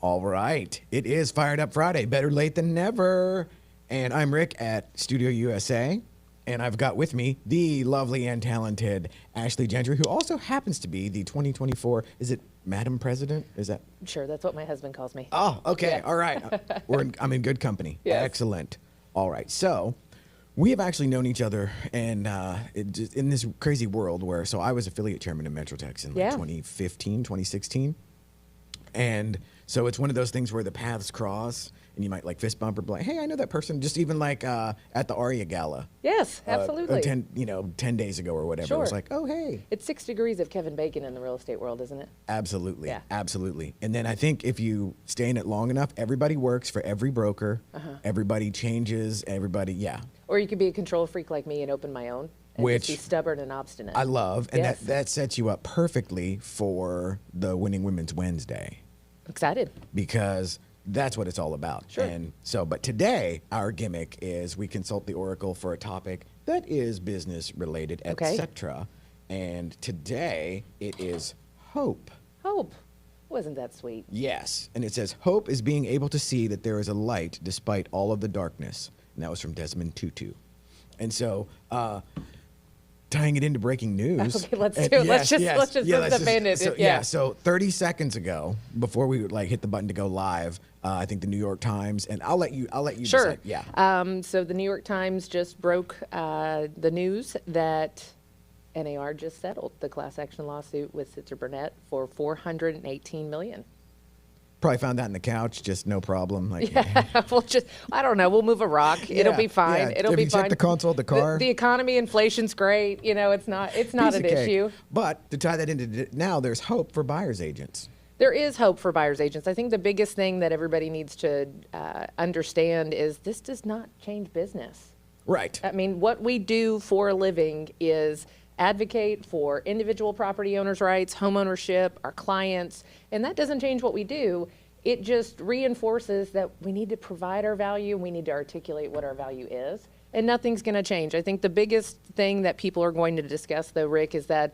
All right. It is Fired Up Friday. Better late than never. And I'm Rick at Studio USA. And I've got with me the lovely and talented Ashley Gentry, who also happens to be the 2024, is it Madam President? Is that? Sure, that's what my husband calls me. Oh, okay. Yeah. All right. I'm in good company. Yes. Excellent. All right. So we have actually known each other and in this crazy world where, so I was affiliate chairman of Metrotex in 2015, 2016. And so it's one of those things where the paths cross and you might like fist bump or be like, hey, I know that person, just even like at the Aria Gala. Yes, absolutely. 10 days ago or whatever. Sure. It was like, oh, hey. It's 6 degrees of Kevin Bacon in the real estate world, isn't it? Absolutely. Yeah. Absolutely. And then I think if you stay in it long enough, everybody works for every broker. Everybody changes. Everybody, yeah. Or you could be a control freak like me and open my own. And Which just be stubborn and obstinate. I love. And Yes. that sets you up perfectly for the Winning Women's Wednesday. Excited. Because that's what it's all about. Sure. And so, but today our gimmick is we consult the Oracle for a topic that is business related, Okay. etc. And today it is hope. Hope. Wasn't that sweet? Yes. And it says hope is being able to see that there is a light despite all of the darkness. And that was from Desmond Tutu. And so, tying it into breaking news. Okay, let's do it. Let's just rip the Band-Aid. So, so 30 seconds ago, before we like hit the button to go live, I think the New York Times, and I'll let you Sure. decide. Yeah. So the New York Times just broke the news that NAR just settled the class action lawsuit with Sitzer Burnett for $418 million. Probably found that in the couch, just no problem. Like, We'll just, I don't know, we'll move a rock. It'll be fine. yeah. It'll Have be you fine. checked the console of the car? The economy, inflation's great. You know, it's not Piece an of cake. issue. But to tie that into now, there's hope for buyer's agents. There is hope for buyer's agents. I think the biggest thing that everybody needs to understand is this does not change business. Right. I mean, what we do for a living is advocate for individual property owners' rights, home ownership, our clients, and that doesn't change what we do. It just reinforces that we need to provide our value, we need to articulate what our value is, and nothing's going to change. I think the biggest thing that people are going to discuss, though, Rick, is that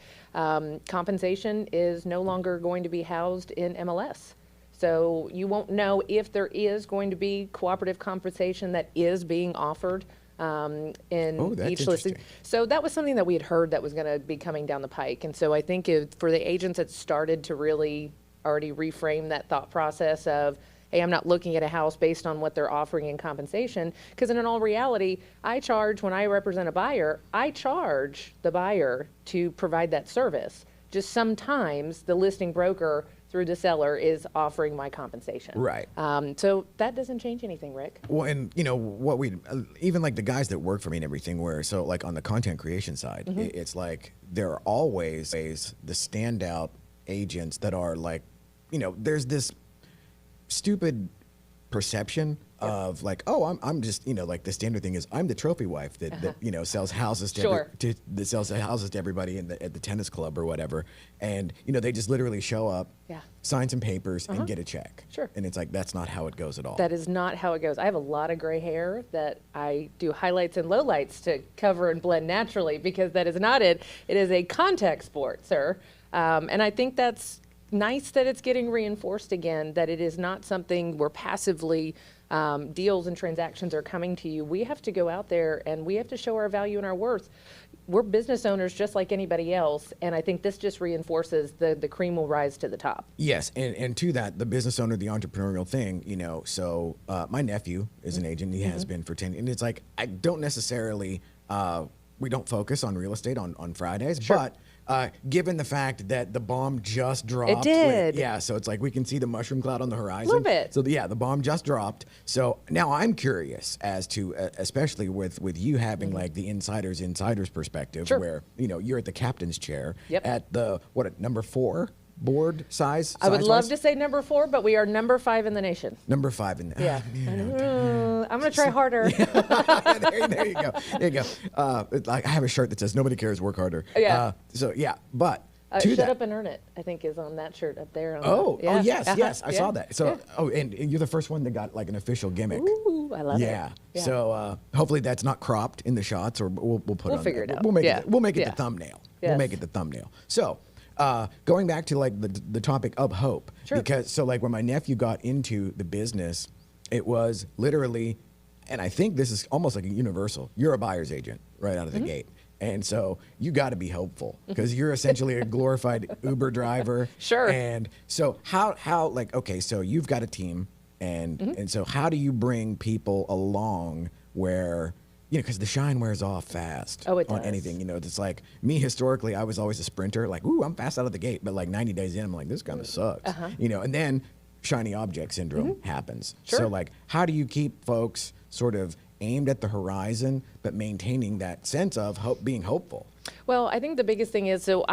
compensation is no longer going to be housed in MLS. So you won't know if there is going to be cooperative compensation that is being offered in that's each listing. interesting. So that was something that we had heard that was going to be coming down the pike. And so I think for the agents that started to really already reframe that thought process of, hey, I'm not looking at a house based on what they're offering in compensation, because in all reality, when I represent a buyer, I charge the buyer to provide that service. Just sometimes the listing broker through the seller is offering my compensation. Right. So that doesn't change anything, Rick. Well, and what we even like the guys that work for me and everything, where so like on the content creation side, it's like there are always the standout agents that are like, there's this stupid perception of like, oh, I'm just, like the standard thing is I'm the trophy wife that sells houses Sure. that sells houses to everybody at the tennis club or whatever, and they just literally show up, sign some papers, and get a check. Sure. And it's like that's not how it goes at all. That is not how it goes. I have a lot of gray hair that I do highlights and lowlights to cover and blend naturally, because that is not it. It is a contact sport, sir. And I think that's nice that it's getting reinforced again, that it is not something where passively deals and transactions are coming to you. We have to go out there and we have to show our value and our worth. We're business owners just like anybody else, and I think this just reinforces the cream will rise to the top. Yes, and to that, the business owner, the entrepreneurial thing, so my nephew is an agent, he has been for 10, and it's like, I don't necessarily, we don't focus on real estate on Fridays, but given the fact that the bomb just dropped. It did. So it's like we can see the mushroom cloud on the horizon. A little bit. So the bomb just dropped. So now I'm curious as to, especially with you having like the insider's perspective, Sure. where, you're at the captain's chair Yep. at the, number 4 board size? I would love size-wise? to say number 4, but we are number 5 in the nation. Number 5 in the Yeah. I'm going to try harder. there you go. There you go. Like I have a shirt that says "Nobody cares, work harder." Yeah. But to Shut that, up and earn it, I think, is on that shirt up there. yes, I saw that. So, Yeah. and you're the first one that got like an official gimmick. Ooh, I love it. Yeah. So hopefully that's not cropped in the shots, or we'll put it on figure there. it out. We'll make Yeah. it. We'll make it Yeah. the thumbnail. Yes. We'll make it the thumbnail. So. Going back to like the topic of hope, Sure. because so like when my nephew got into the business, it was literally, and I think this is almost like a universal. You're a buyer's agent right out of the gate. And so you got to be hopeful because you're essentially a glorified Uber driver. Sure. And so how like, okay, so you've got a team and so how do you bring people along where, you know, because the shine wears off fast Oh, it on does. anything. You know, it's like me historically, I was always a sprinter, like, ooh, I'm fast out of the gate. But like 90 days in, I'm like, this kind of sucks. You know, and then shiny object syndrome happens. Sure. So like, how do you keep folks sort of aimed at the horizon, but maintaining that sense of hope, being hopeful? Well, I think the biggest thing is, so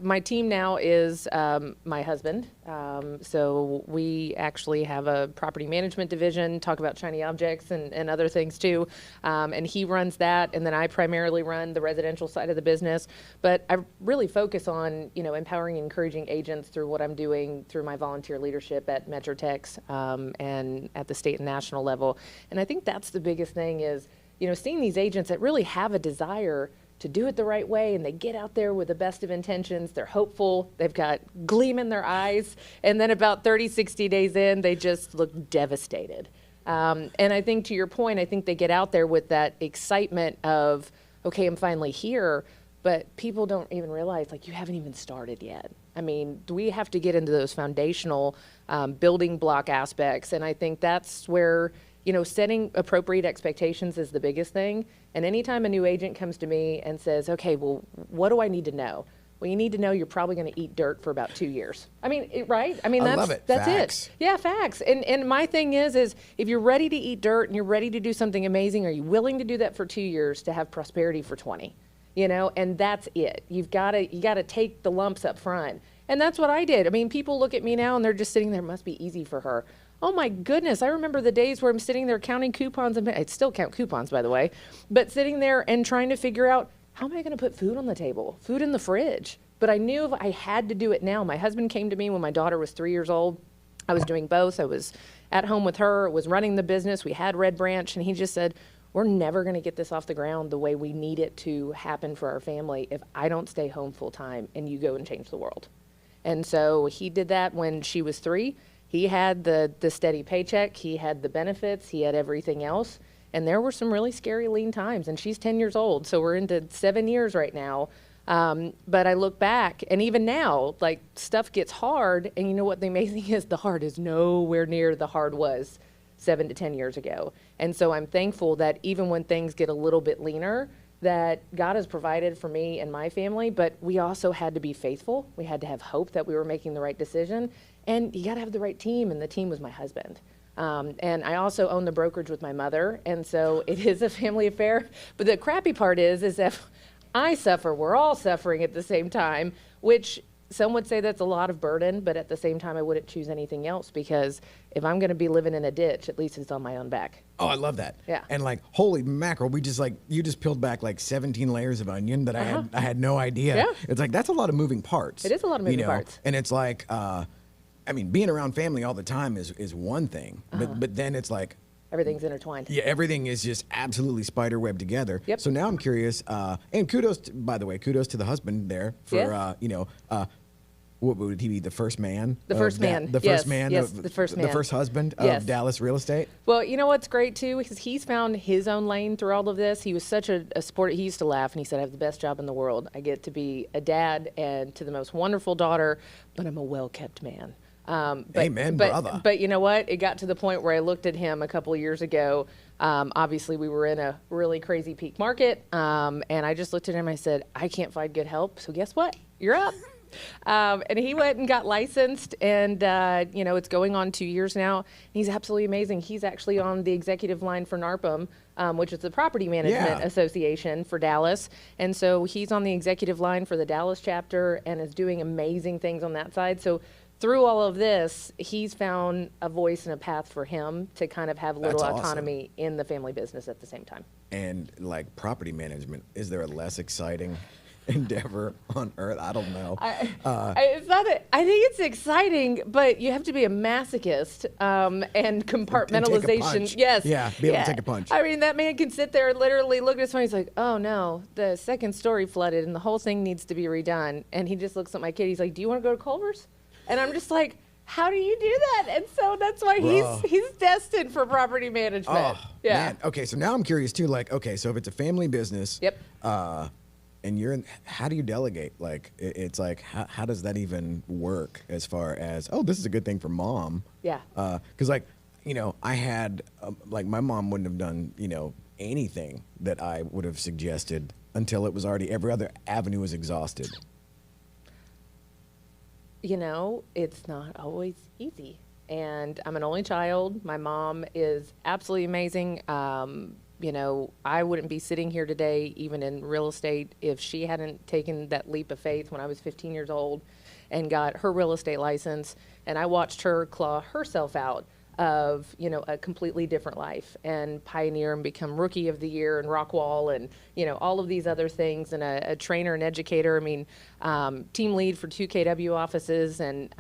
my team now is my husband. So we actually have a property management division, talk about shiny objects and other things too. And he runs that, and then I primarily run the residential side of the business. But I really focus on, you know, empowering and encouraging agents through what I'm doing through my volunteer leadership at Metrotex and at the state and national level. And I think that's the biggest thing is, you know, seeing these agents that really have a desire to do it the right way, and they get out there with the best of intentions. They're hopeful. They've got gleam in their eyes. And then about 30, 60 days in, they just look devastated. And I think to your point, I think they get out there with that excitement of, okay, I'm finally here. But people don't even realize, like, you haven't even started yet. I mean, we have to get into those foundational building block aspects. And I think that's where, you know, setting appropriate expectations is the biggest thing. And anytime a new agent comes to me and says, okay, well, what do I need to know? Well, you need to know you're probably going to eat dirt for about 2 years. I mean, right? I mean, I love it. That's Facts. it. Yeah, facts. And my thing is if you're ready to eat dirt and you're ready to do something amazing, are you willing to do that for 2 years to have prosperity for 20? You know, and that's it. You got to take the lumps up front. And that's what I did. I mean, people look at me now and they're just sitting there, must be easy for her. Oh my goodness, I remember the days where I'm sitting there counting coupons, and I still count coupons, by the way, but sitting there and trying to figure out, how am I going to put food on the table, food in the fridge? But I knew if I had to do it now. My husband came to me when my daughter was 3 years old. I was doing both. I was at home with her, was running the business. We had Red Branch, and he just said, we're never going to get this off the ground the way we need it to happen for our family if I don't stay home full time and you go and change the world. And so he did that when she was 3. He had the steady paycheck, he had the benefits, he had everything else. And there were some really scary lean times. And she's 10 years old, so we're into 7 years right now. But I look back, and even now, like, stuff gets hard. And you know what the amazing is? The hard is nowhere near the hard was 7 to 10 years ago. And so I'm thankful that even when things get a little bit leaner, that God has provided for me and my family, but we also had to be faithful. We had to have hope that we were making the right decision. And you got to have the right team, and the team was my husband. And I also own the brokerage with my mother, and so it is a family affair. But the crappy part is if I suffer, we're all suffering at the same time, which some would say that's a lot of burden, but at the same time, I wouldn't choose anything else, because if I'm going to be living in a ditch, at least it's on my own back. Oh, I love that. Yeah. And like, holy mackerel, you just peeled back like 17 layers of onion that I had no idea. Yeah. It's like, that's a lot of moving parts. It is a lot of moving parts. And it's like, I mean, being around family all the time is one thing, but then it's like, Everything's intertwined. yeah, everything is just absolutely spiderweb together. Yep. So now I'm curious, and by the way, kudos to the husband there for, Yeah. what would he be, the first man? The first man. The first man. Yes, the first man. The first husband Yes. of Dallas real estate? Well, you know what's great too, because he's found his own lane through all of this. He was such a sport. He used to laugh and he said, I have the best job in the world. I get to be a dad and to the most wonderful daughter, but I'm a well-kept man. Amen, brother. But you know what? It got to the point where I looked at him a couple of years ago. Obviously, we were in a really crazy peak market. And I just looked at him and I said, I can't find good help. So guess what? You're up. And he went and got licensed, and it's going on 2 years now. He's absolutely amazing. He's actually on the executive line for NARPM, which is the Property Management Association for Dallas. And so he's on the executive line for the Dallas chapter and is doing amazing things on that side. So through all of this, he's found a voice and a path for him to kind of have a little That's autonomy in the family business at the same time. And like property management, is there a less exciting endeavor on earth. I don't know. It's not that I think it's exciting, but you have to be a masochist and compartmentalization. punch. Yes, Yeah, be able to take a punch. I mean, that man can sit there and literally look at his phone. He's like, "Oh no, the second story flooded, and the whole thing needs to be redone." And he just looks at my kid. He's like, "Do you want to go to Culver's?" And I'm just like, how do you do that? And so that's why he's destined for property management. Oh, man. Okay, so now I'm curious too. Like, okay, so if it's a family business, Yep. And you're in, how do you delegate? Like, it's like, how does that even work as far as, oh, this is a good thing for mom? Yeah. Because, like, you know, I had, like, my mom wouldn't have done, you know, anything that I would have suggested until it was already, every other avenue was exhausted. You know, it's not always easy. And I'm an only child. My mom is absolutely amazing. You know, I wouldn't be sitting here today, even in real estate, if she hadn't taken that leap of faith when I was 15 years old and got her real estate license. And I watched her claw herself out of, you know, a completely different life and pioneer and become rookie of the year and Rockwall and, you know, all of these other things, and a trainer and educator. I mean, team lead for 2 KW offices. And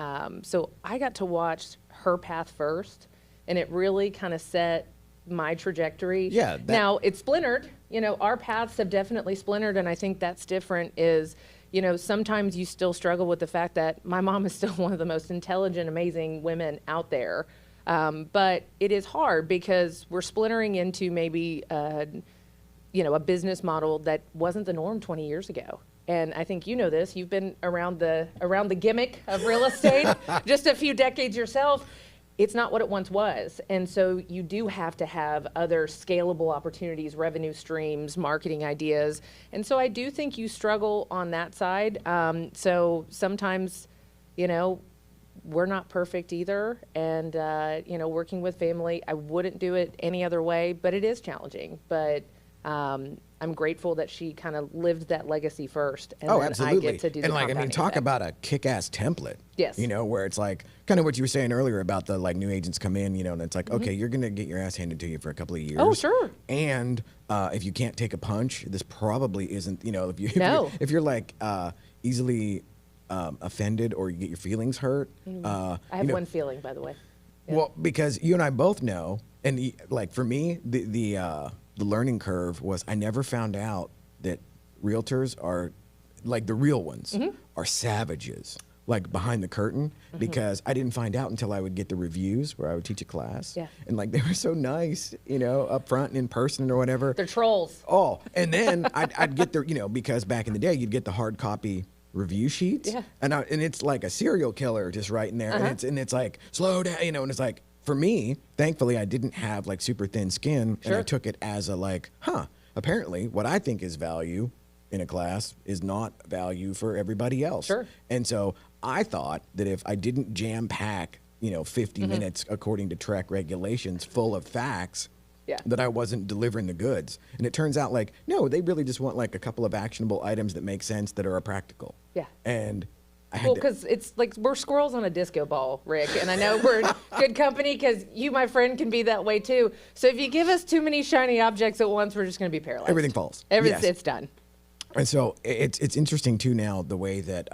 so I got to watch her path first, and it really kind of set my trajectory. Yeah. Now it's splintered, you know, our paths have definitely splintered. And I think that's different is, you know, sometimes you still struggle with the fact that my mom is still one of the most intelligent, amazing women out there. But it is hard because we're splintering into maybe, you know, a business model that wasn't the norm 20 years ago. And I think you know this. You've been around the gimmick of real estate just a few decades yourself. It's not what it once was. And so you do have to have other scalable opportunities, revenue streams, marketing ideas. And so I do think you struggle on that side. So sometimes, you know, we're not perfect either. And, you know, working with family, I wouldn't do it any other way, but it is challenging. But I'm grateful that she kind of lived that legacy first. And then absolutely. I get to do the and like, I mean, talk effect. about a kick-ass template. Yes. You know, where it's like, kind of what you were saying earlier about the, like, new agents come in, you know, and it's like, okay, you're going to get your ass handed to you for a couple of years. Oh, sure. And if you can't take a punch, this probably isn't, you know, if you're like easily offended or you get your feelings hurt. I have one feeling, by the way. Yeah. Well, because you and I both know, and like for me, the learning curve was I never found out that realtors are, like the real ones, are savages, like behind the curtain, because I didn't find out until I would get the reviews where I would teach a class. Yeah. And like they were so nice, you know, up front and in person or whatever. They're trolls. Oh, and then I'd get the, you know, because back in the day you'd get the hard copy review sheets, Yeah. and it's like a serial killer just right in there, and it's like slow down, you know, and it's like for me, thankfully I didn't have like super thin skin, and I took it as a like, apparently what I think is value in a class is not value for everybody else. Sure. And so I thought that if I didn't jam pack, you know, 50 minutes according to track regulations full of facts, that I wasn't delivering the goods. And it turns out like, no, they really just want like a couple of actionable items that make sense, that are practical. Yeah. And I had Well, because it's like we're squirrels on a disco ball, Rick, and I know we're in good company because you, my friend, can be that way too. So if you give us too many shiny objects at once, we're just going to be paralyzed. Everything falls. It's done. And so it's interesting too now the way that,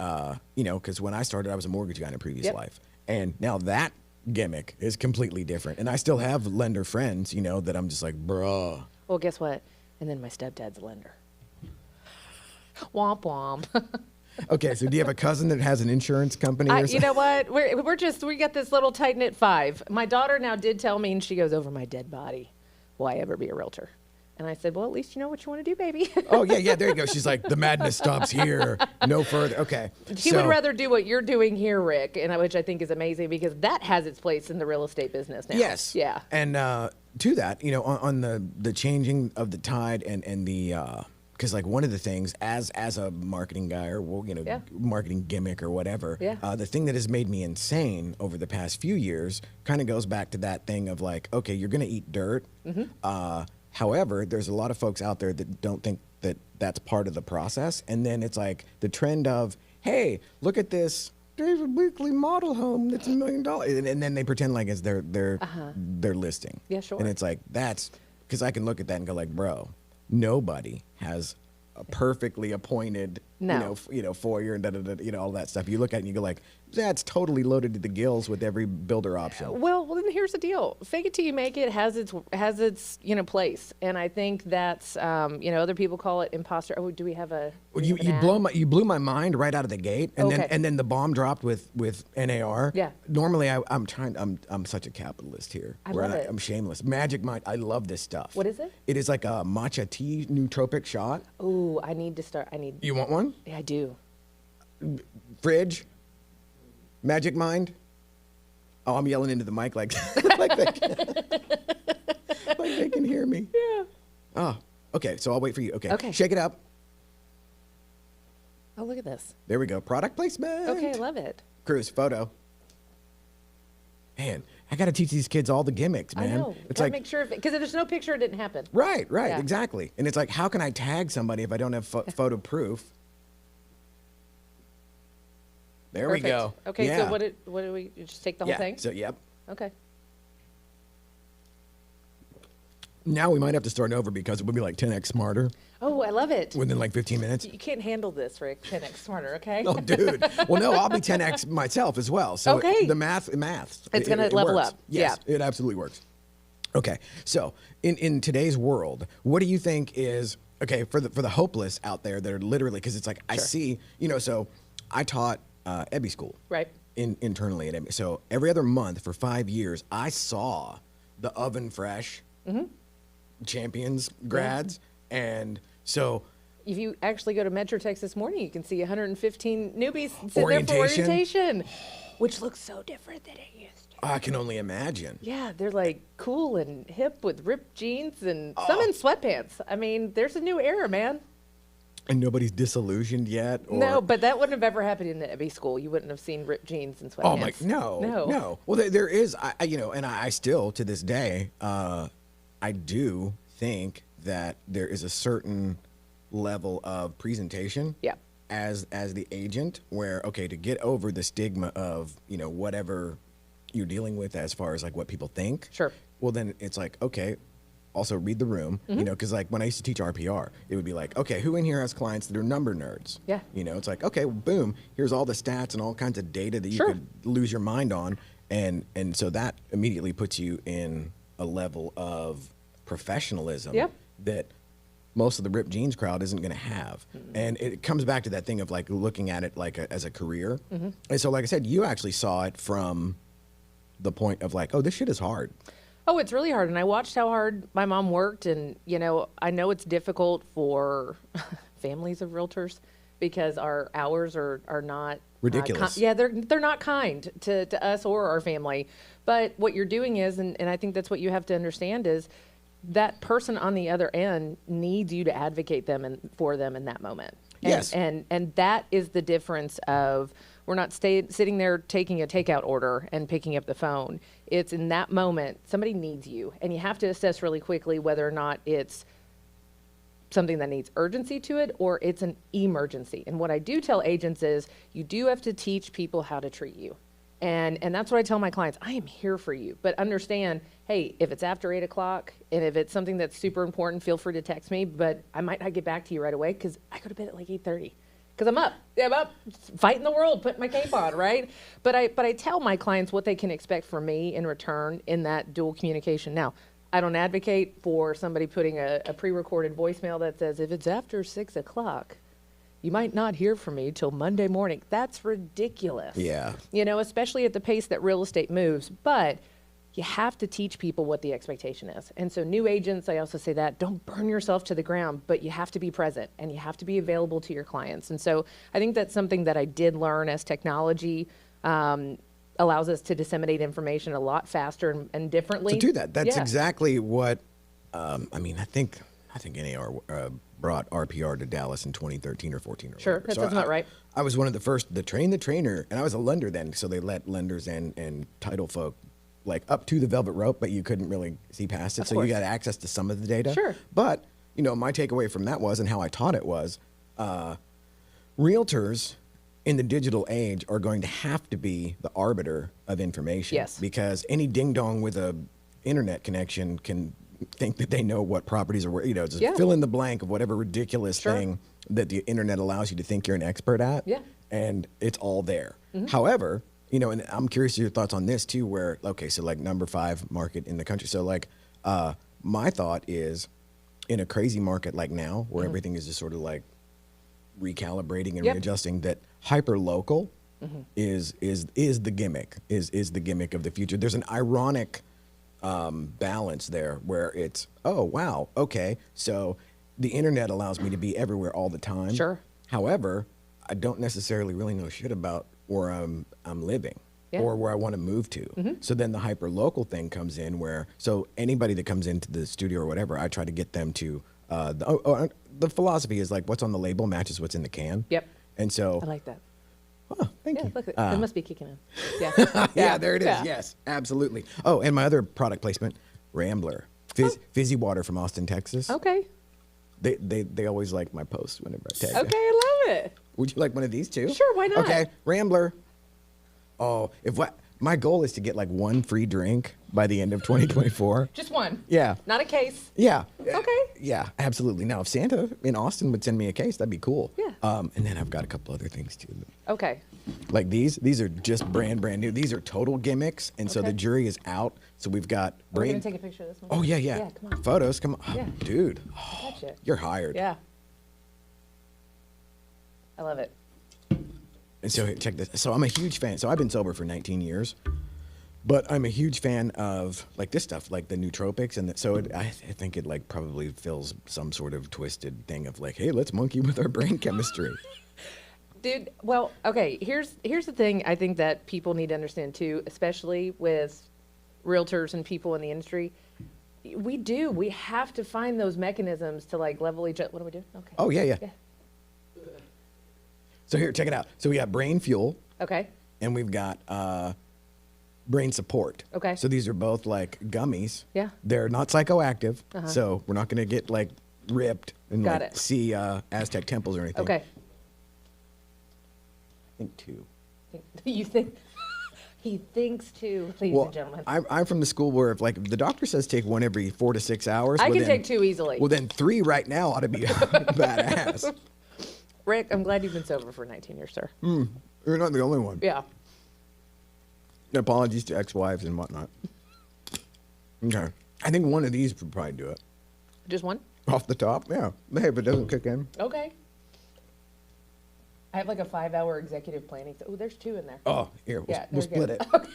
you know, because when I started, I was a mortgage guy in a previous life. And now that gimmick is completely different. And I still have lender friends, you know, that I'm just like, bruh. Well, guess what? And then my stepdad's a lender. Womp womp. Okay, so do you have a cousin that has an insurance company or something? You know what? We got this little tight-knit 5. My daughter now did tell me, and she goes, over my dead body, will I ever be a realtor? And I said, well, at least you know what you want to do, baby. Oh, yeah, there you go. She's like, the madness stops here, no further. Okay. She would rather do what you're doing here, Rick, and which I think is amazing because that has its place in the real estate business now. Yes. Yeah. And to that, you know, on the changing of the tide and the, because like one of the things as a marketing guy or, well, you know, marketing gimmick or whatever, the thing that has made me insane over the past few years kind of goes back to that thing of like, okay, you're going to eat dirt. However, there's a lot of folks out there that don't think that that's part of the process. And then it's like the trend of, hey, look at this David Weekley model home that's $1 million. And then they pretend like it's their listing. Yeah, sure. And it's like, that's, because I can look at that and go like, bro, nobody has a perfectly appointed No. foyer and all that stuff. You look at it and you go like, that's totally loaded to the gills with every builder option. Well, then here's the deal. Fake it till you make it has its place, and I think that's other people call it imposter. Oh, do we have a? Well, you blew my mind right out of the gate, and Okay. then the bomb dropped with NAR. Yeah. Normally I'm such a capitalist here. I love it. I'm shameless. Magic Mind. I love this stuff. What is it? It is like a matcha tea nootropic shot. Oh, I need to start. You want one? Yeah, I do. Fridge. Magic Mind. Oh, I'm yelling into the mic like like they can hear me. Yeah. Oh, okay. So I'll wait for you. Okay. Okay. Shake it up. Oh, look at this. There we go. Product placement. Okay, I love it. Cruz, photo. Man, I got to teach these kids all the gimmicks, man. I know. It's Gotta like, make sure because if there's no picture, it didn't happen. right, Yeah. exactly. And it's like, how can I tag somebody if I don't have photo proof? There Perfect. we go. Okay, Yeah. so what do we just take the whole thing? So, yep. Okay. Now we might have to start over because it would be like 10x smarter Oh, I love it. within like 15 minutes. You can't handle this, Rick. 10x smarter, okay? Oh, dude. Well, no, I'll be 10x myself as well. So Okay. the maths. It's gonna level works. up. Yes, Yeah. it absolutely works. Okay, so in today's world, what do you think is okay for the hopeless out there that are literally because it's like I see so I taught Ebby school Right. internally at Ebby. So every other month for 5 years, I saw the oven fresh champions grads, and so If you actually go to Metro Text this morning, you can see 115 newbies sit there for Orientation. orientation, which looks so different than it used to. I can only imagine. Yeah, they're like cool and hip with ripped jeans and Oh. some in sweatpants. I mean, there's a new era, man. And nobody's disillusioned yet. Or, No, but that wouldn't have ever happened in the Ebby school. You wouldn't have seen ripped jeans and sweatpants. oh my, no. Well, there is, and I still to this day, I do think that there is a certain level of presentation. Yeah. As the agent, where okay, to get over the stigma of whatever you're dealing with as far as like what people think. Sure. Well, then it's like okay. Also read the room, because like when I used to teach RPR, it would be like, okay, who in here has clients that are number nerds? Yeah. It's like, okay, well, boom, here's all the stats and all kinds of data that you Sure. could lose your mind on, and so that immediately puts you in a level of professionalism Yep. that most of the ripped jeans crowd isn't going to have. And it comes back to that thing of like looking at it like as a career. And so, like I said, you actually saw it from the point of like, oh, this shit is hard. Oh, it's really hard. And I watched how hard my mom worked. And, I know it's difficult for families of realtors because our hours are not Ridiculous. they're not kind to us or our family. But what you're doing is, and I think that's what you have to understand is that person on the other end needs you to advocate for them in that moment. And, Yes. And that is the difference of we're not sitting there taking a takeout order and picking up the phone. It's in that moment, somebody needs you. And you have to assess really quickly whether or not it's something that needs urgency to it or it's an emergency. And what I do tell agents is you do have to teach people how to treat you. And that's what I tell my clients. I am here for you, but understand, hey, if it's after 8 o'clock and if it's something that's super important, feel free to text me, but I might not get back to you right away because I go to bed at like 8:30 because I'm up fighting the world, putting my cape on, right? But I tell my clients what they can expect from me in return in that dual communication. Now, I don't advocate for somebody putting a pre-recorded voicemail that says, if it's after 6 o'clock, you might not hear from me till Monday morning. That's ridiculous. Yeah. Especially at the pace that real estate moves. But you have to teach people what the expectation is. And so new agents, I also say that, don't burn yourself to the ground, but you have to be present and you have to be available to your clients. And so I think that's something that I did learn as technology allows us to disseminate information a lot faster and differently. To do that. That's Yeah. exactly what, I think NAR brought RPR to Dallas in 2013 or 14 or Sure, whatever. that sounds about right. I was one of the first to train the trainer, and I was a lender then, so they let lenders and title folk like up to the velvet rope, but you couldn't really see past it. Of So course. you got access to some of the data. Sure. But, my takeaway from that was, and how I taught it was, realtors in the digital age are going to have to be the arbiter of information. Yes. Because any ding dong with a internet connection can think that they know what properties are worth. Just Yeah. fill in the blank of whatever ridiculous Sure. thing that the internet allows you to think you're an expert at. Yeah. And it's all there. However, and I'm curious your thoughts on this too, where, okay, so like number 5 market in the country. So like, my thought is in a crazy market like now where everything is just sort of like recalibrating and Yep. readjusting, that hyper local is the gimmick, is the gimmick of the future. There's an ironic balance there where it's, oh, wow, okay, so the internet allows me to be everywhere all the time. Sure. However, I don't necessarily really know shit about where I'm living. Yeah. Or where I want to move to. So then the hyper local thing comes in where, so anybody that comes into the studio or whatever, I try to get them to, the philosophy is like what's on the label matches what's in the can. Yep. And so, I like that. oh, thank Yeah, you. look, it must be kicking in. Yeah. Yeah, there it is. Yeah. Yes, absolutely. Oh, and my other product placement, Rambler, fizzy water from Austin, Texas. Okay. They always like my post whenever I tag Okay, them. I love it. Would you like one of these too? Sure, why not? Okay, Rambler. Oh, my goal is to get like one free drink by the end of 2024. Just one. Yeah. Not a case. Yeah. Okay. Yeah, absolutely. Now, if Santa in Austin would send me a case, that'd be cool. Yeah. And then I've got a couple other things too. Okay. Like these are just brand new. These are total gimmicks, and so Okay. the jury is out. So we've got We're brain. going to take a picture of this one. Oh yeah. Yeah, come on. Photos, come on, Yeah. dude. Touch it. You're hired. Yeah. I love it. And so here, check this. So I'm a huge fan. So I've been sober for 19 years, but I'm a huge fan of like this stuff, like the nootropics, and I think it like probably fills some sort of twisted thing of like, hey, let's monkey with our brain chemistry. Dude, well, okay, here's the thing I think that people need to understand too, especially with realtors and people in the industry. We have to find those mechanisms to like level each other. What do we do? Okay. Oh yeah. Yeah. So here, check it out. So we got brain fuel, Okay. and we've got brain support. Okay. So these are both like gummies. Yeah. They're not psychoactive, so we're not going to get like ripped and Got like it. see Aztec temples or anything. Okay. I think 2. You think he thinks too, ladies and gentlemen. I'm from the school where if like the doctor says take one every 4 to 6 hours. I well, can then- take 2 easily. Well, then 3 right now ought to be badass. Rick, I'm glad you've been sober for 19 years, sir. You're not the only one. Yeah. Apologies to ex-wives and whatnot. Okay. I think one of these would probably do it. Just one? Off the top, yeah. Hey, if it doesn't kick in. Okay. I have like a 5-hour executive planning. Oh, there's 2 in there. Oh, here, we'll, Yeah, we'll they're split good. it. Okay.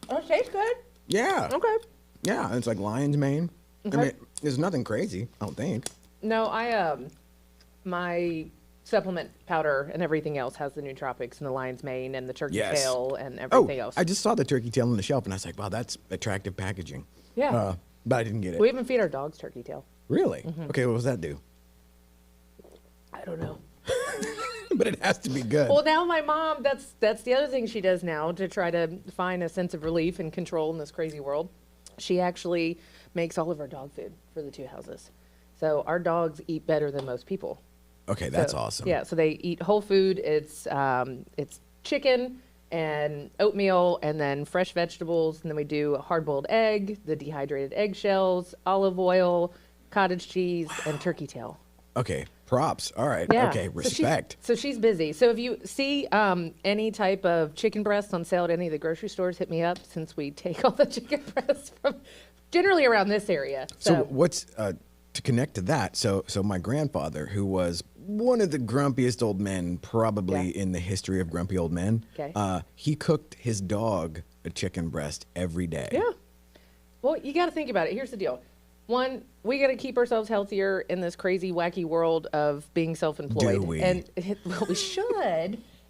Oh, it tastes good. Yeah. Okay. Yeah, and it's like lion's mane. Okay. I mean, there's nothing crazy, I don't think. No, my supplement powder and everything else has the nootropics and the lion's mane and the turkey Yes. tail and Oh, everything else. I just saw the turkey tail on the shelf, and I was like, wow, that's attractive packaging. Yeah. But I didn't get it. We even feed our dogs turkey tail. Really? Okay, what does that do? I don't know. But it has to be good. Well, now my mom, that's the other thing she does now to try to find a sense of relief and control in this crazy world. She actually makes all of our dog food for the 2 houses. So our dogs eat better than most people. Okay, that's So, awesome. Yeah, so they eat whole food. It's chicken and oatmeal and then fresh vegetables. And then we do a hard-boiled egg, the dehydrated eggshells, olive oil, cottage cheese, and turkey tail. Okay, props. All right. Yeah. Okay, So she's- respect. So she's busy. So if you see any type of chicken breasts on sale at any of the grocery stores, hit me up since we take all the chicken breasts from generally around this area. So what's to connect to that? So my grandfather, who was one of the grumpiest old men probably Yeah. in the history of grumpy old men, Okay. He cooked his dog a chicken breast every day. Yeah. Well, you got to think about it. Here's the deal. One, we got to keep ourselves healthier in this crazy, wacky world of being self-employed. Do we? And well, we should.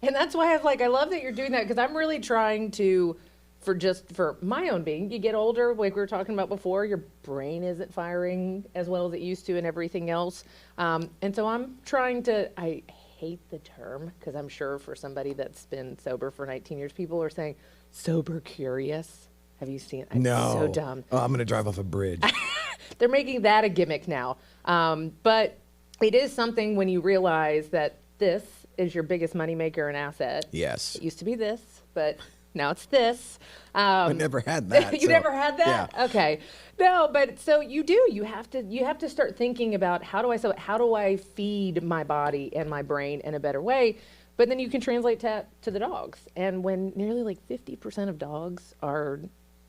And that's why I love that you're doing that because I'm really trying to, for my own being, you get older, like we were talking about before, your brain isn't firing as well as it used to and everything else. And so I'm trying to, I hate the term because I'm sure for somebody that's been sober for 19 years, people are saying sober curious. Have you seen it? It's No. so dumb. Oh, I'm going to drive off a bridge. They're making that a gimmick now. But it is something when you realize that this is your biggest moneymaker and asset. Yes. It used to be this, but Now it's this. I never had that. You never had that? Yeah. Okay. No, but so you do. You have to start thinking about how do I feed my body and my brain in a better way. But then you can translate that to the dogs. And when nearly like 50% of dogs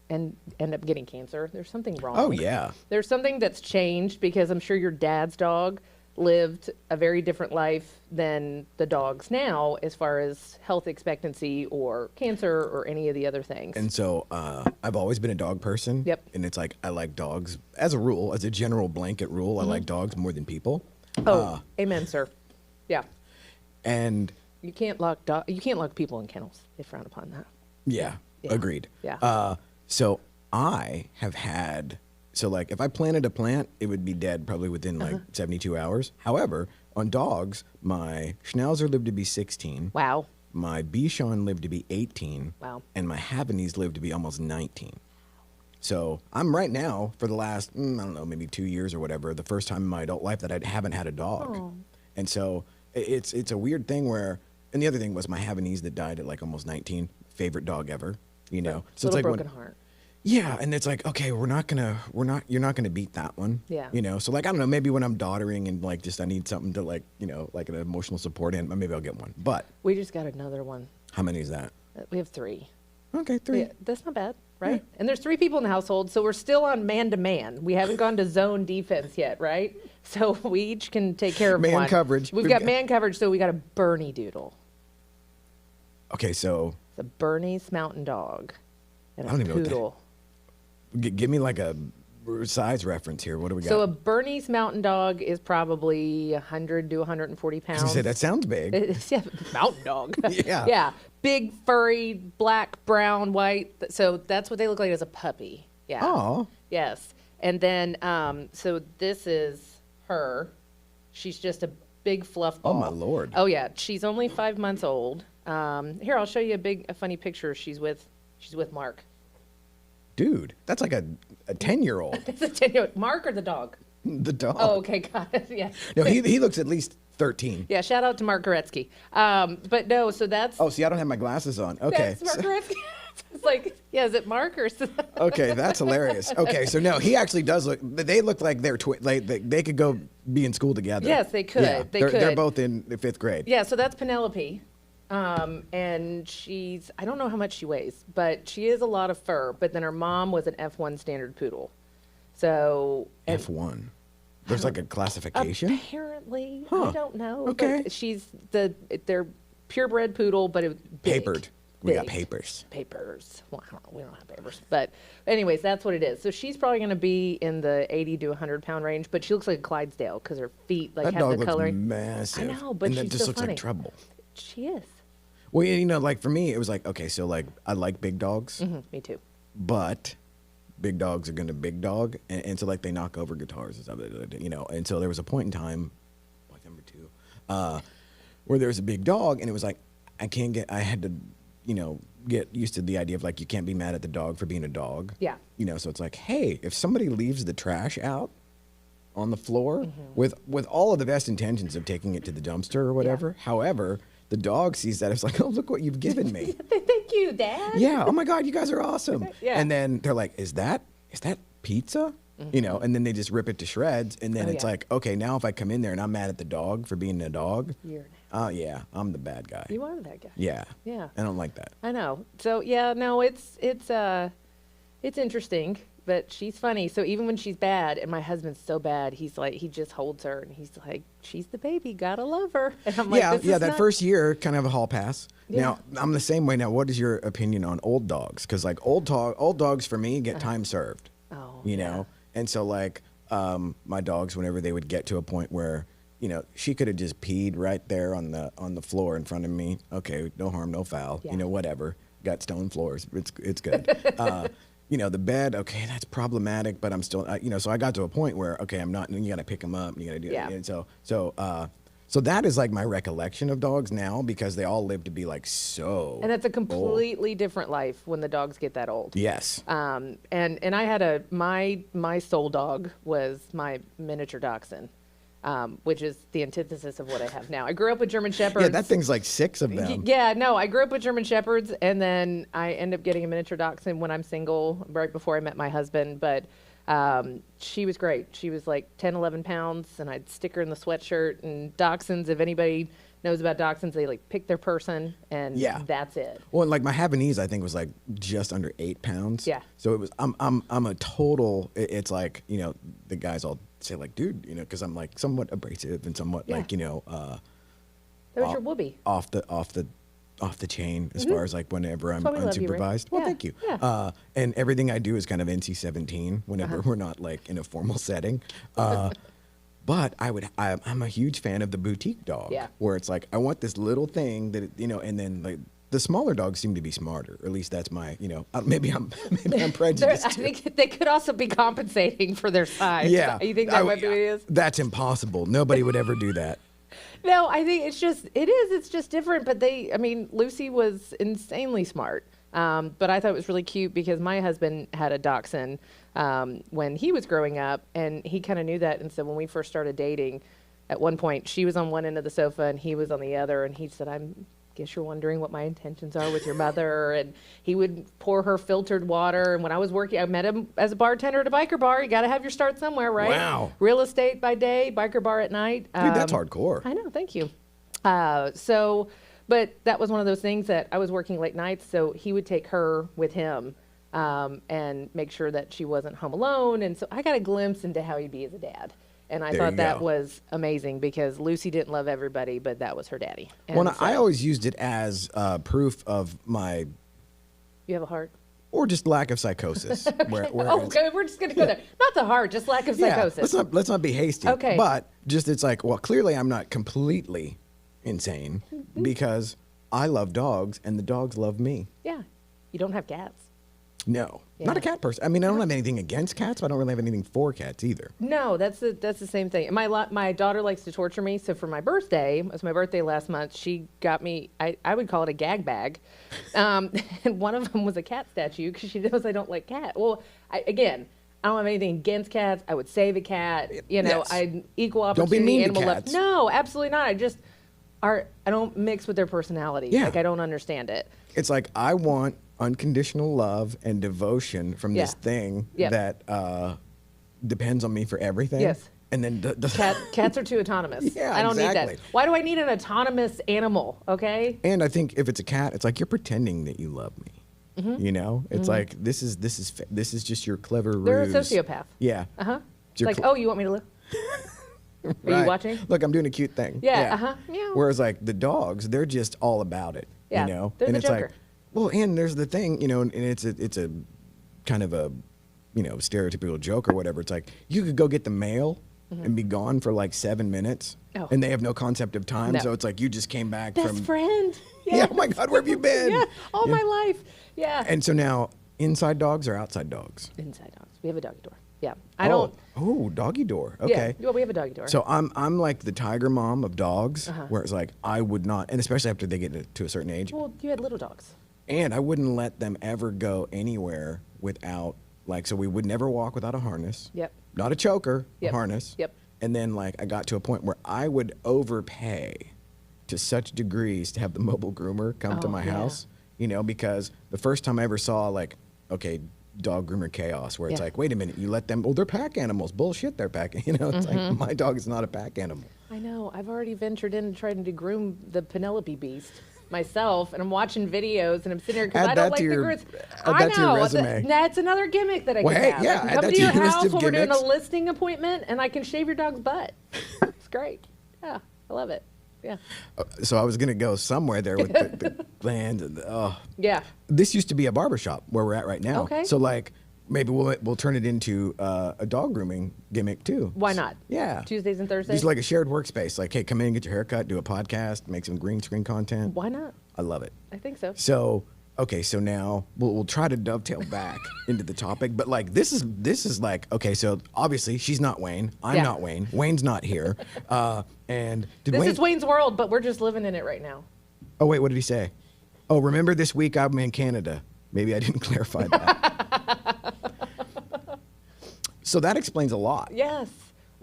end up getting cancer, there's something wrong. Oh, yeah. There's something that's changed because I'm sure your dad's dog lived a very different life than the dogs now as far as health expectancy or cancer or any of the other things. And so I've always been a dog person. Yep. And it's like I like dogs as a rule, as a general blanket rule. I like dogs more than people. Amen, sir. Yeah. And You can't lock people in kennels. They frown upon that. yeah. Agreed. Yeah. So I have had, so like if I planted a plant, it would be dead probably within like 72 hours. However, on dogs, my Schnauzer lived to be 16. Wow. My Bichon lived to be 18. Wow. And my Havanese lived to be almost 19. So I'm right now, for the last, I don't know, maybe 2 years or whatever, the first time in my adult life that I haven't had a dog. Oh. And so it's a weird thing where, and the other thing was my Havanese that died at like almost 19, favorite dog ever, you know? So Little it's like broken heart. yeah, and it's like, okay, you're not gonna beat that one. Yeah. You know, so like, I don't know, maybe when I'm doddering and like just I need something to like, you know, like an emotional support and maybe I'll get one. But We just got another one. how many is that? We have 3. Okay, 3. Yeah, that's not bad, right? And there's 3 people in the household, so we're still on man-to-man. We haven't gone to zone defense yet, right? So we each can take care of Man one. coverage. We've got man coverage, so we got a Bernie doodle. Okay, so It's a Bernese Mountain Dog and a I don't even know what that- poodle. give me like a size reference here. What do we got? So a Bernese Mountain Dog is probably 100 to 140 I was pounds. gonna say, that sounds big. It's, yeah, mountain dog. Yeah. Yeah. Big, furry, black, brown, white. So that's what they look like as a puppy. Yeah. Oh. Yes. And then, so this is her. She's just a big fluff ball. Oh, my Lord. Oh, yeah. She's only 5 months old. Here, I'll show you a funny picture. She's with Mark. Dude, that's like a 10-year-old. It's a 10-year-old. Mark or the dog? The dog. Oh, okay. Got it. Yeah. No, he looks at least 13. Yeah, shout out to Mark Goretzky. But no, so that's Oh, see, I don't have my glasses on. Okay. that's Mark Goretzky. It's like, yeah, is it Mark or is it... Okay, that's hilarious. Okay, so no, he actually does look. They look like they're like they could go be in school together. Yes, they could. Yeah, They they're could. both in the 5th grade. Yeah, so that's Penelope. And she's, I don't know how much she weighs, but she is a lot of fur. But then her mom was an F1 standard poodle. So. and F1. There's like a classification. Apparently. Huh. I don't know. Okay. But they're purebred poodle, but it was big. Papered. We got Big. papers. Papers. Well, I don't know. We don't have papers. But anyways, that's what it is. So she's probably going to be in the 80 to 100 pound range, but she looks like a Clydesdale because her feet like That have dog the looks coloring. massive. I know, but and she's that just so looks funny. like trouble. She is. Well, you know, like for me, it was like, okay, so like I like big dogs, Me too. but big dogs are gonna big dog, and so like they knock over guitars and stuff, you know. And so there was a point in time, like number 2, where there was a big dog, and it was like I had to, you know, get used to the idea of like you can't be mad at the dog for being a dog. Yeah. You know, so it's like, hey, if somebody leaves the trash out on the floor with all of the best intentions of taking it to the dumpster or whatever, however, the dog sees that, it's like, oh, look what you've given me. Thank you, Dad. Yeah. Oh my God, you guys are awesome. Yeah. And then they're like, is that pizza? You know, and then they just rip it to shreds. And then Oh, it's yeah. like, okay, now if I come in there and I'm mad at the dog for being a dog, You're an oh yeah, I'm the bad guy. You are that guy. Yeah. Yeah. I don't like that. I know. So yeah, no, it's interesting, but she's funny. So even when she's bad, and my husband's so bad, he's like, he just holds her and he's like, she's the baby, gotta love her. And I'm like, Yeah, this yeah. is That not- first year, kind of a hall pass. Yeah. Now I'm the same way. Now, what is your opinion on old dogs? Because like old dogs for me get time served. Oh, You know, and so like my dogs, whenever they would get to a point where, you know, she could have just peed right there on the floor in front of me. Okay, no harm, no foul. Yeah. You know, whatever. Got stone floors. It's good. You know, the bed. Okay, that's problematic, but I'm still. You know, so I got to a point where okay, I'm not. And you got to pick them up. And you got to do Yeah. it. And so that is like my recollection of dogs now because they all live to be like so. And it's a old. completely different life when the dogs get that old. Yes. And I had my soul dog was my miniature dachshund. which is the antithesis of what I have now. I grew up with German Shepherds. Yeah, that thing's like 6 of them. Yeah, no, I grew up with German Shepherds, and then I ended up getting a miniature dachshund when I'm single, right before I met my husband. But she was great. She was like 10, 11 pounds, and I'd stick her in the sweatshirt. And dachshunds, if anybody knows about dachshunds, they like pick their person, and that's it. Well, like my Havanese, I think was like just under 8 pounds. Yeah. So it was. I'm a total. It's like, you know, the guys all say like, dude, you know, because I'm like somewhat abrasive and somewhat like, you know, That was your whoopee. off the chain as far as like whenever I'm why we love you, Rick. unsupervised. Well, Yeah, thank you. yeah. And everything I do is kind of NC-17 whenever we're not like in a formal setting. But I'm a huge fan of the boutique dog. Yeah. Where it's like I want this little thing that, you know, and then like the smaller dogs seem to be smarter. Or at least that's my, you know, maybe I'm prejudiced. I think they could also be compensating for their size. Yeah. You think that might be what it is? That's impossible. Nobody would ever do that. No, I think it's just different. But Lucy was insanely smart. But I thought it was really cute because my husband had a dachshund when he was growing up, and he kind of knew that. And so when we first started dating, at one point she was on one end of the sofa and he was on the other, and he said, "I guess you're wondering what my intentions are with your mother." And he would pour her filtered water. And when I was working, I met him as a bartender at a biker bar. You got to have your start somewhere, right? Wow. Real estate by day, biker bar at night. Dude, that's hardcore. I know. Thank you. But that was one of those things that I was working late nights, so he would take her with him and make sure that she wasn't home alone. And so I got a glimpse into how he'd be as a dad. And I There thought you that go. was amazing because Lucy didn't love everybody, but that was her daddy. And Well, so, I always used it as proof of my, you have a heart? or just lack of psychosis. where Okay, we're just going to go there. Not the heart, just lack of psychosis. let's not be hasty. Okay. But just it's like, well, clearly I'm not completely insane because I love dogs and the dogs love me. Yeah. You don't have cats. No, not a cat person. I mean, I don't have anything against cats, but I don't really have anything for cats either. No, that's the same thing. My daughter likes to torture me. So for my birthday, it was my birthday last month, she got me, I would call it a gag bag. And one of them was a cat statue because she knows I don't like cats. Well, I don't have anything against cats. I would save a cat. You know, Yes. I'm equal Don't be opportunity mean to animal love. cats. No, absolutely not. I don't mix with their personality. Yeah. Like I don't understand it. It's like I want unconditional love and devotion from this thing that depends on me for everything. Yes. And then Cats are too autonomous. Yeah, I don't exactly. need that. Why do I need an autonomous animal? Okay. And I think if it's a cat, it's like you're pretending that you love me. You know, it's like this is just your clever ruse. They're a sociopath. Yeah. It's like, oh, you want me to live? Are Right. you watching? Look, I'm doing a cute thing. Yeah. Meow. Whereas like the dogs, they're just all about it. Yeah, You know, they're and the it's Joker. like, well, and there's the thing, you know, and it's a kind of a, you know, stereotypical joke or whatever. It's like you could go get the mail and be gone for like 7 minutes, Oh. and they have no concept of time. No. So it's like you just came back Best from. friend. Yeah. Oh my God, where have you been? Yeah. All my life. Yeah. And so now, inside dogs or outside dogs? Inside dogs. We have a doggy door. Yeah. I don't. Oh, doggy door. Yeah. Okay. Well, we have a doggy door. So I'm like the tiger mom of dogs, where it's like I would not, and especially after they get to a certain age, Well, you had little dogs. and I wouldn't let them ever go anywhere without like. So we would never walk without a harness. Yep. Not a choker, Yep. a harness. Yep. And then like I got to a point where I would overpay to such degrees to have the mobile groomer come to Oh, my yeah. house, you know, because the first time I ever saw like, okay, dog groomer chaos, where it's Yeah. like, wait a minute, you let them, oh, they're pack animals. Bullshit, they're pack, you know, it's like my dog is not a pack animal. I know. I've already ventured in and tried to groom the Penelope beast myself, and I'm watching videos, and I'm sitting here because Add I that don't like to the your- grits. add I that to your know. resume. That's another gimmick that I Well, can hey, have. yeah, I can add come that to to your your list house of when we're doing a gimmicks. listing appointment, and I can shave your dog's butt. It's great. Yeah, I love it. Yeah. So I was gonna go somewhere there with the glands and Yeah. this used to be a barbershop where we're at right now. Okay. So like maybe we'll turn it into a dog grooming gimmick too. Why not? Yeah. Tuesdays and Thursdays? Just like a shared workspace. Like, hey, come in and get your haircut, do a podcast, make some green screen content. Why not? I love it. I think so. So okay, so now we'll try to dovetail back into the topic, but like this is like okay, so obviously she's not Wayne, I'm Yeah. not Wayne, Wayne's not here, and did This Wayne? is Wayne's World, but we're just living in it right now. Oh wait, what did he say? Oh, remember this week I'm in Canada. Maybe I didn't clarify that. So that explains a lot. Yes.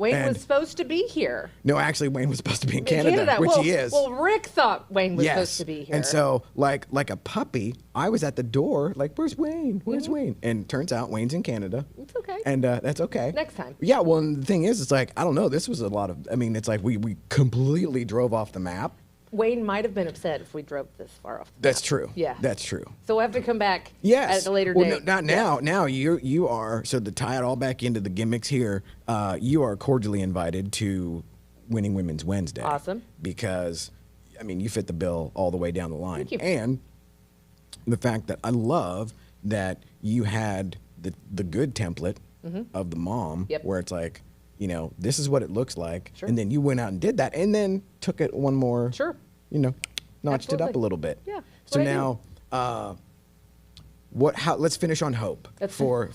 Wayne And- was supposed to be here. No, actually, Wayne was supposed to be in Canada, which well, he is. Well, Rick thought Wayne was Yes. supposed to be here. And so, like a puppy, I was at the door, like, where's Wayne? Where's Wayne? And turns out Wayne's in Canada. It's okay. And that's okay. Next time. Yeah, well, and the thing is, it's like, I don't know, this was a lot of, I mean, it's like we completely drove off the map. Wayne might have been upset if we drove this far off. That's true. Yeah. That's true. So we'll have to come back Yes. at a later well, date. No, not now. Now you are, so to tie it all back into the gimmicks here, you are cordially invited to Winning Women's Wednesday. Awesome. Because, I mean, you fit the bill all the way down the line. Thank you. And the fact that I love that you had the good template of the mom, Yep. where it's like, you know, this is what it looks like. Sure. And then you went out and did that and then took it one more, Sure. you know, notched it up a Absolutely. little bit. Yeah, that's So what I do. now, let's finish on hope for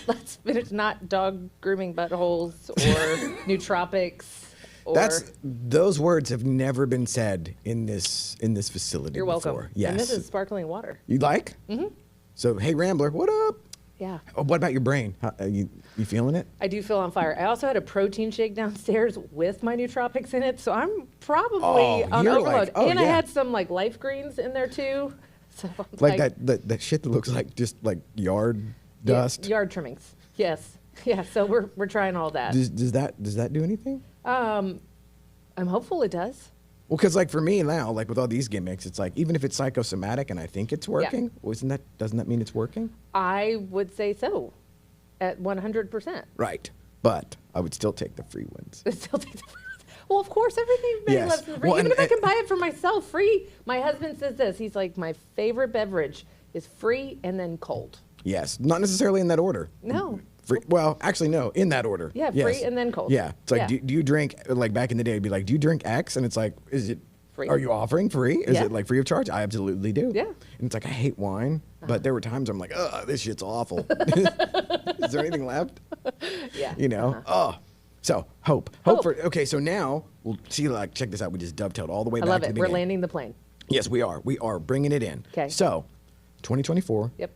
Let's finish not dog grooming buttholes or nootropics. Or those words have never been said in this facility You're welcome. before. Yes. And this is sparkling water. You like? Mm-hmm. So, hey, Rambler, what up? Yeah. Oh, what about your brain? You feeling it? I do feel on fire. I also had a protein shake downstairs with my nootropics in it, so I'm probably Oh, on you're overload. like- oh, and I yeah. had some like life greens in there too. So I'm Like that shit that looks like just like yard yeah, dust. yard trimmings. Yes. Yeah. So we're trying all that. Does that do anything? I'm hopeful it does. Well, because like for me now, like with all these gimmicks, it's like even if it's psychosomatic and I think it's working, doesn't that mean it's working? I would say so, at 100%. Right. But I would still take the free ones. Still take the free ones. Well, of course, everybody Yes. loves the free. Well, Even and- if I can buy it for myself, free. My husband says this. He's like, my favorite beverage is free and then cold. Yes. Not necessarily in that order. No. Free, well, actually, no, in that order. Yeah, Yes. free and then cold. Yeah. It's like, Yeah. do you drink, like back in the day, it'd be like, do you drink X? And it's like, is it, Free. are you offering free? Is Yeah. it like free of charge? I absolutely do. Yeah. And it's like, I hate wine, but there were times I'm like, ugh, this shit's awful. Is there anything left? Yeah. You know? Oh. So, hope. Hope. Okay, so now, we'll see, like, check this out. We just dovetailed all the way I back love to the it. We're beginning. landing the plane. Yes, we are. We are bringing it in. 'Kay. So, 2024. Yep.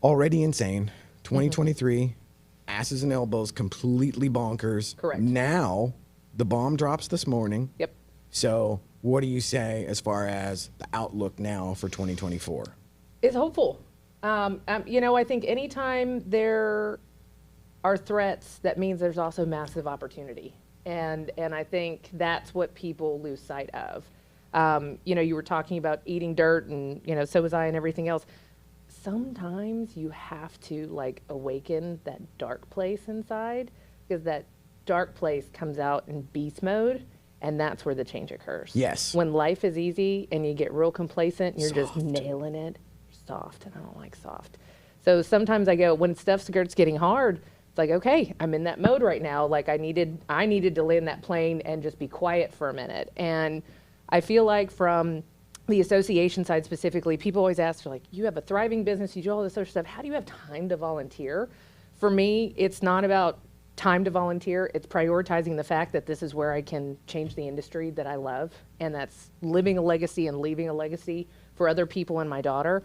Already insane. 2023, asses and elbows, completely bonkers. Correct. Now, the bomb drops this morning. Yep. So, what do you say as far as the outlook now for 2024? It's hopeful. I think anytime there are threats, that means there's also massive opportunity. And I think that's what people lose sight of. You were talking about eating dirt and, so was I and everything else. Sometimes you have to like awaken that dark place inside, because that dark place comes out in beast mode, and that's where the change occurs. Yes. When life is easy and you get real complacent and you're just Soft. nailing it, soft, and I don't like soft. So sometimes I go, when stuff starts getting hard, it's like, okay, I'm in that mode right now. Like I needed to land that plane and just be quiet for a minute. And I feel like from the association side specifically, people always ask, like, you have a thriving business, you do all this other stuff. How do you have time to volunteer? For me, it's not about time to volunteer. It's prioritizing the fact that this is where I can change the industry that I love, and that's living a legacy and leaving a legacy for other people and my daughter.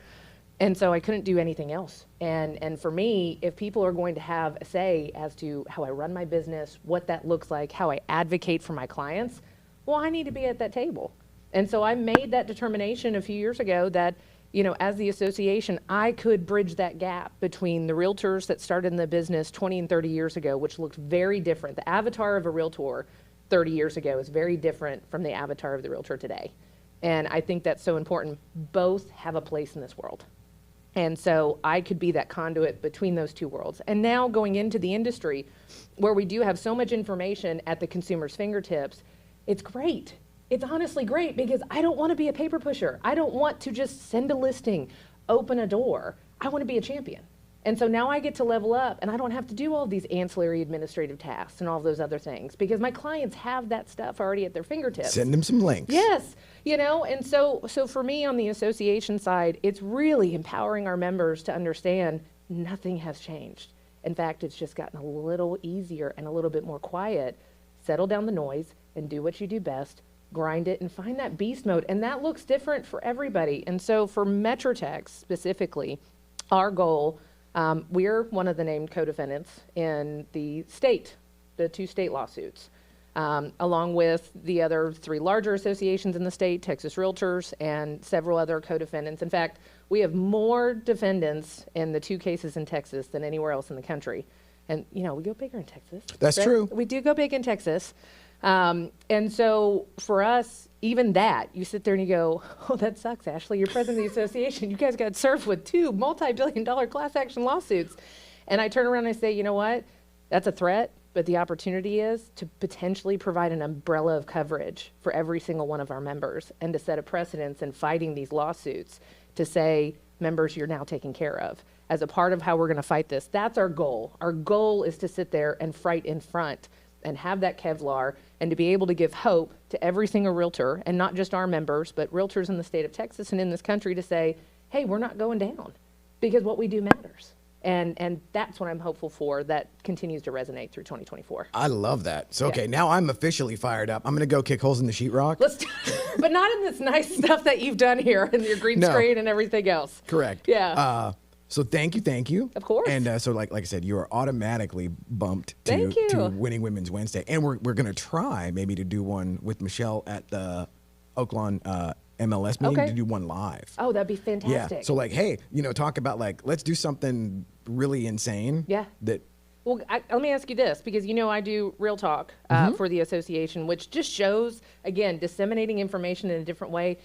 And so I couldn't do anything else. And for me, if people are going to have a say as to how I run my business, what that looks like, how I advocate for my clients, well, I need to be at that table. And so I made that determination a few years ago that, as the association, I could bridge that gap between the realtors that started in the business 20 and 30 years ago, which looked very different. The avatar of a realtor 30 years ago is very different from the avatar of the realtor today. And I think that's so important. Both have a place in this world. And so I could be that conduit between those two worlds. And now going into the industry where we do have so much information at the consumer's fingertips, it's great. It's honestly great, because I don't want to be a paper pusher. I don't want to just send a listing, open a door. I want to be a champion. And so now I get to level up, and I don't have to do all these ancillary administrative tasks and all those other things, because my clients have that stuff already at their fingertips. Send them some links. Yes, and so for me on the association side, it's really empowering our members to understand nothing has changed. In fact, it's just gotten a little easier and a little bit more quiet. Settle down the noise and do what you do best. Grind it and find that beast mode. And that looks different for everybody. And so for MetroTech specifically, our goal, we're one of the named co-defendants in the state the 2 state lawsuits, along with the other 3 larger associations in the state, Texas Realtors, and several other co-defendants. In fact, we have more defendants in the 2 cases in Texas than anywhere else in the country. And, you know, we go bigger in Texas. That's true. We do go big in Texas. And so for us, even that, you sit there and you go, oh, that sucks, Ashley. You're president of the association. You guys got served with 2 multi-billion-dollar class action lawsuits. And I turn around and I say, you know what? That's a threat, but the opportunity is to potentially provide an umbrella of coverage for every single one of our members and to set a precedence in fighting these lawsuits to say, members, you're now taken care of. As a part of how we're going to fight this, that's our goal. Our goal is to sit there and fight in front and have that Kevlar and to be able to give hope to every single realtor, and not just our members, but realtors in the state of Texas and in this country, to say, hey, we're not going down because what we do matters. And that's what I'm hopeful for, that continues to resonate through 2024. I love that. So, okay, now I'm officially fired up. I'm going to go kick holes in the sheetrock. But not in this nice stuff that you've done here in your green screen and everything else. Correct. Yeah. So thank you. Of course. And so like I said, you are automatically bumped to Winning Women's Wednesday. And we're going to try maybe to do one with Michelle at the Oaklawn MLS meeting, to do one live. Oh, that'd be fantastic. Yeah. So like, hey, talk about like, let's do something really insane. Yeah. Well, let me ask you this, because I do Real Talk for the association, which just shows, again, disseminating information in a different way.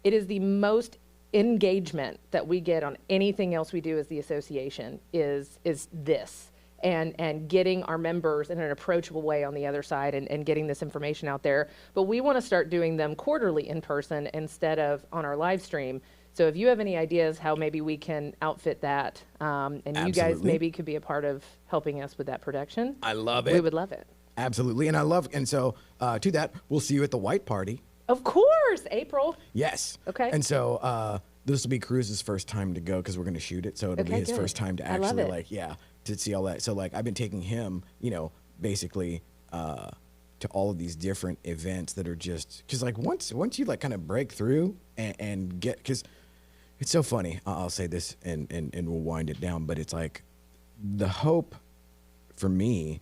It is the most engagement that we get on anything else we do as the association is this, and getting our members in an approachable way on the other side, and getting this information out there. But we want to start doing them quarterly in person instead of on our live stream. So if you have any ideas how maybe we can outfit that, and you guys maybe could be a part of helping us with that production, I love it. We would love it. Absolutely. And so to that, we'll see you at the white party. Of course, April. Yes. Okay. And so this will be Cruz's first time to go, because we're going to shoot it. So it'll be his first time to actually to see all that. So like I've been taking him, basically to all of these different events that are just, because like once you like kind of break through and get, because it's so funny. I'll say this and we'll wind it down, but it's like the hope for me,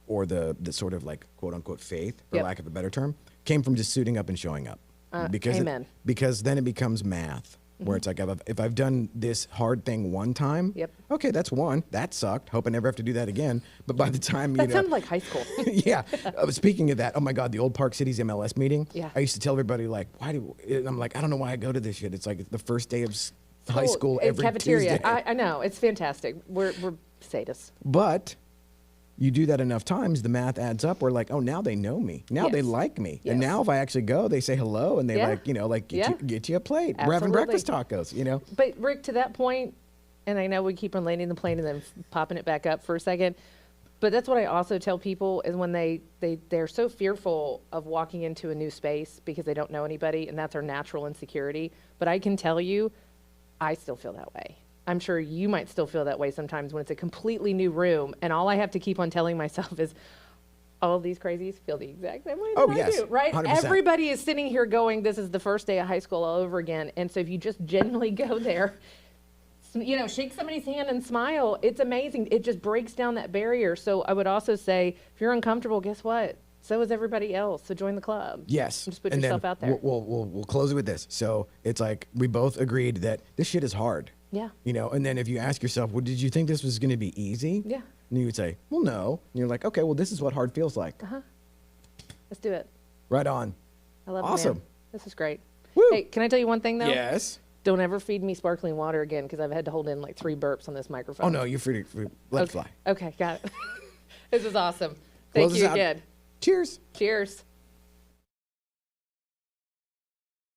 or the sort of like quote unquote faith, for lack of a better term, came from just suiting up and showing up. Amen. Because then it becomes math, where it's like, if I've done this hard thing one time, okay, that's one. That sucked. Hope I never have to do that again. But by the time, that sounded like high school. Yeah. Speaking of that, oh my God, the old Park Cities MLS meeting. Yeah. I used to tell everybody like, I'm like, I don't know why I go to this shit. It's like the first day of high school every cafeteria. Tuesday. I know, it's fantastic. We're sadists. But you do that enough times, the math adds up. We're like, oh, now they know me. Now they like me. Yes. And now if I actually go, they say hello, and they get you a plate. We're having breakfast tacos, But Rick, to that point, and I know we keep on landing the plane and then popping it back up for a second, but that's what I also tell people is when they're so fearful of walking into a new space because they don't know anybody, and that's our natural insecurity. But I can tell you, I still feel that way. I'm sure you might still feel that way sometimes when it's a completely new room, and all I have to keep on telling myself is, all of these crazies feel the exact same way that I do, right? 100%. Everybody is sitting here going, this is the first day of high school all over again. And so if you just genuinely go there, shake somebody's hand and smile, it's amazing. It just breaks down that barrier. So I would also say, if you're uncomfortable, guess what? So is everybody else. So join the club. Yes. Just put yourself out there. We'll close it with this. So it's like we both agreed that this shit is hard. Yeah. And then if you ask yourself, well, did you think this was going to be easy? Yeah. And you would say, well, no. And you're like, okay, well, this is what hard feels like. Let's do it. Right on. I love it. Awesome. Man. This is great. Woo. Hey, can I tell you one thing, though? Yes. Don't ever feed me sparkling water again, because I've had to hold in like 3 burps on this microphone. Oh, no, you're free to let it fly. Okay, got it. This is awesome. Thank you again. Cheers. Cheers.